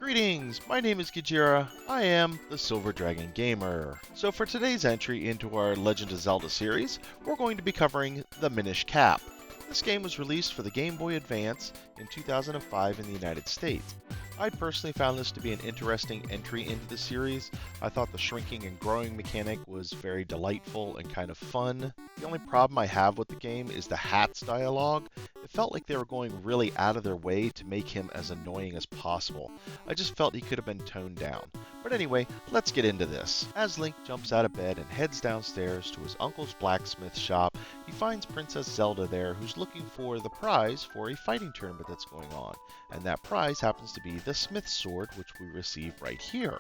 Greetings, my name is Gajira. I am the Silver Dragon Gamer. So for today's entry into our Legend of Zelda series, we're going to be covering the Minish Cap. This game was released for the Game Boy Advance in 2005 in the United States. I personally found this to be an interesting entry into the series. I thought the shrinking and growing mechanic was very delightful and kind of fun. The only problem I have with the game is the Hat's dialogue. It felt like they were going really out of their way to make him as annoying as possible. I just felt he could have been toned down. But anyway, let's get into this. As Link jumps out of bed and heads downstairs to his uncle's blacksmith shop, he finds Princess Zelda there who's looking for the prize for a fighting tournament that's going on. And that prize happens to be the Smith's Sword, which we receive right here.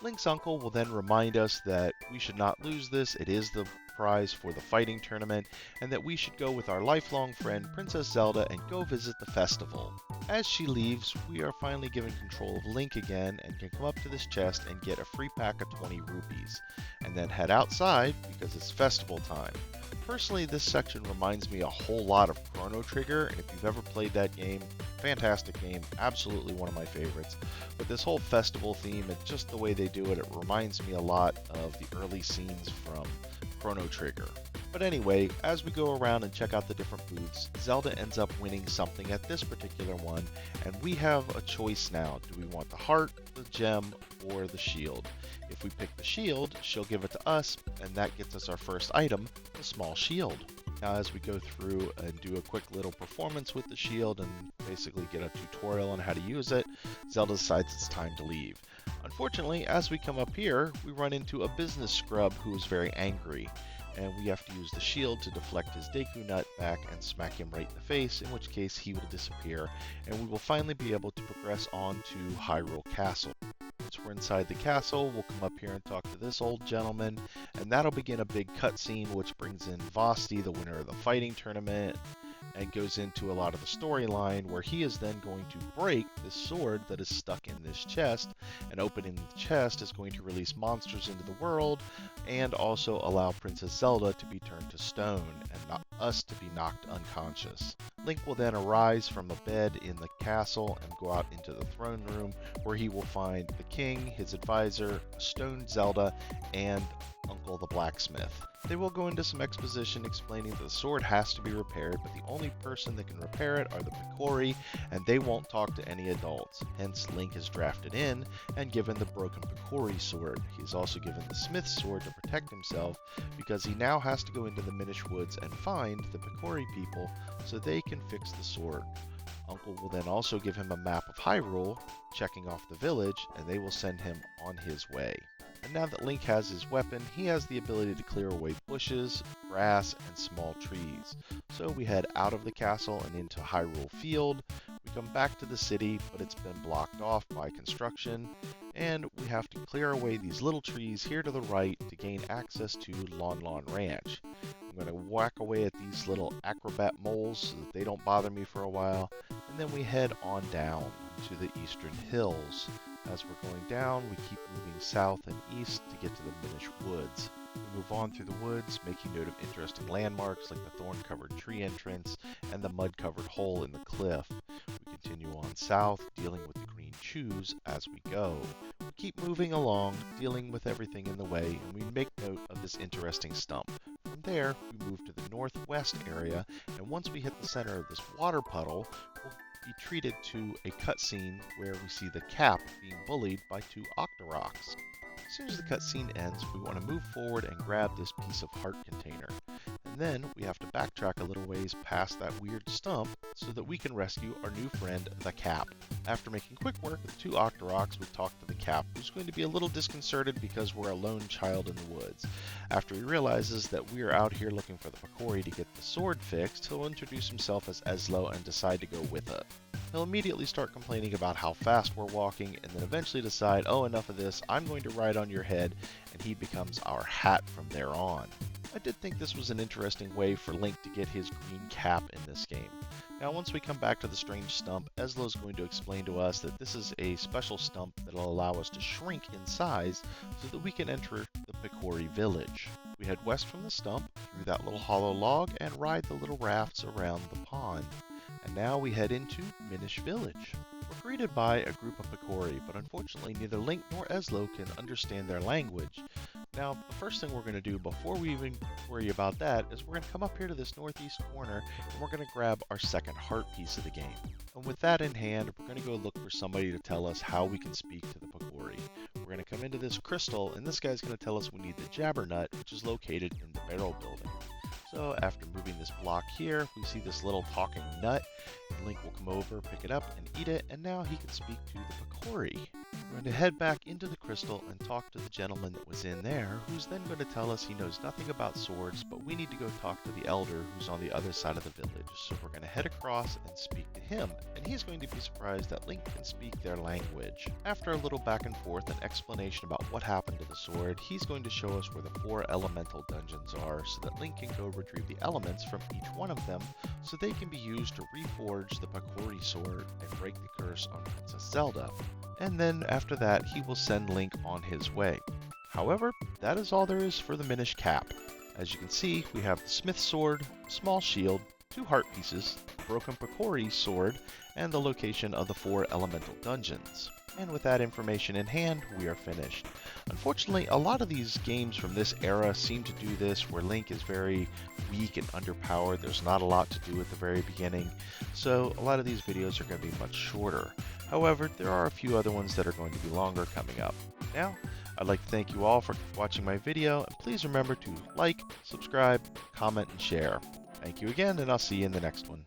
Link's uncle will then remind us that we should not lose this, it is the prize for the fighting tournament, and that we should go with our lifelong friend Princess Zelda and go visit the festival. As she leaves, we are finally given control of Link again and can come up to this chest and get a free pack of 20 rupees, and then head outside because it's festival time. Personally, this section reminds me a whole lot of Chrono Trigger, and if you've ever played that game, fantastic game, absolutely one of my favorites. But this whole festival theme and just the way they do it, it reminds me a lot of the early scenes from Chrono Trigger. But anyway, as we go around and check out the different booths, Zelda ends up winning something at this particular one, and we have a choice now. Do we want the heart, the gem, or the shield? If we pick the shield, she'll give it to us, and that gets us our first item, the small shield. Now as we go through and do a quick little performance with the shield and basically get a tutorial on how to use it, Zelda decides it's time to leave. Unfortunately, as we come up here, we run into a business scrub who is very angry, and we have to use the shield to deflect his Deku Nut back and smack him right in the face, in which case he will disappear, and we will finally be able to progress on to Hyrule Castle. Once we're inside the castle, we'll come up here and talk to this old gentleman, and that'll begin a big cutscene which brings in Vosti, the winner of the fighting tournament, and goes into a lot of the storyline where he is then going to break this sword that is stuck in this chest, and opening the chest is going to release monsters into the world and also allow Princess Zelda to be turned to stone and not us to be knocked unconscious. Link will then arise from a bed in the castle and go out into the throne room where he will find the king, his advisor, a stoned Zelda, and Uncle the blacksmith. They will go into some exposition explaining that the sword has to be repaired, but the only person that can repair it are the Picori, and they won't talk to any adults. Hence, Link is drafted in and given the broken Picori sword. He is also given the Smith's sword to protect himself because he now has to go into the Minish Woods and find the Picori people so they can fix the sword. Uncle will then also give him a map of Hyrule, checking off the village, and they will send him on his way. And now that Link has his weapon, he has the ability to clear away bushes, grass, and small trees. So we head out of the castle and into Hyrule Field. We come back to the city, but it's been blocked off by construction, and we have to clear away these little trees here to the right to gain access to Lon Lon Ranch. I'm going to whack away at these little acrobat moles so that they don't bother me for a while, and then we head on down to the eastern hills. As we're going down, we keep moving south and east to get to the Minish Woods. We move on through the woods, making note of interesting landmarks like the thorn-covered tree entrance and the mud-covered hole in the cliff. We continue on south, dealing with the green chews as we go. We keep moving along, dealing with everything in the way, and we make note of this interesting stump. From there, we move to the northwest area, and once we hit the center of this water puddle, we'll be treated to a cutscene where we see the Cap being bullied by two Octoroks. As soon as the cutscene ends, we want to move forward and grab this piece of heart container. And then we have to backtrack a little ways past that weird stump so that we can rescue our new friend, the Cap. After making quick work with two Octoroks, we talk to the Cap, who's going to be a little disconcerted because we're a lone child in the woods. After he realizes that we are out here looking for the Picori to get the sword fixed, he'll introduce himself as Eslo and decide to go with it. He'll immediately start complaining about how fast we're walking, and then eventually decide, oh, enough of this, I'm going to ride on your head, and he becomes our hat from there on. I did think this was an interesting way for Link to get his green cap in this game. Now once we come back to the strange stump, Eslo is going to explain to us that this is a special stump that will allow us to shrink in size so that we can enter the Picori village. We head west from the stump, through that little hollow log, and ride the little rafts around the pond. And now we head into Minish Village. We're greeted by a group of Picori, but unfortunately neither Link nor Ezlo can understand their language. Now, the first thing we're going to do before we even worry about that is we're going to come up here to this northeast corner and we're going to grab our second heart piece of the game. And with that in hand, we're going to go look for somebody to tell us how we can speak to the Picori. We're going to come into this crystal and this guy's going to tell us we need the Jabber Nut, which is located in the barrel building. So after moving this block here, we see this little talking nut, and Link will come over, pick it up, and eat it, and now he can speak to the Picori. We're going to head back into the crystal and talk to the gentleman that was in there, who's then going to tell us he knows nothing about swords, but we need to go talk to the elder who's on the other side of the village. So we're going to head across and speak to him, and he's going to be surprised that Link can speak their language. After a little back and forth and explanation about what happened to the sword, he's going to show us where the 4 elemental dungeons are so that Link can go retrieve the elements from each one of them so they can be used to reforge the Picori sword and break the curse on Princess Zelda. And then after that, he will send Link on his way. However, that is all there is for the Minish Cap. As you can see, we have the Smith Sword, small shield, 2 heart pieces, broken Picori sword, and the location of the 4 elemental dungeons. And with that information in hand, we are finished. Unfortunately, a lot of these games from this era seem to do this where Link is very weak and underpowered. There's not a lot to do at the very beginning, so a lot of these videos are going to be much shorter. However, there are a few other ones that are going to be longer coming up. Now, I'd like to thank you all for watching my video, and please remember to like, subscribe, comment, and share. Thank you again, and I'll see you in the next one.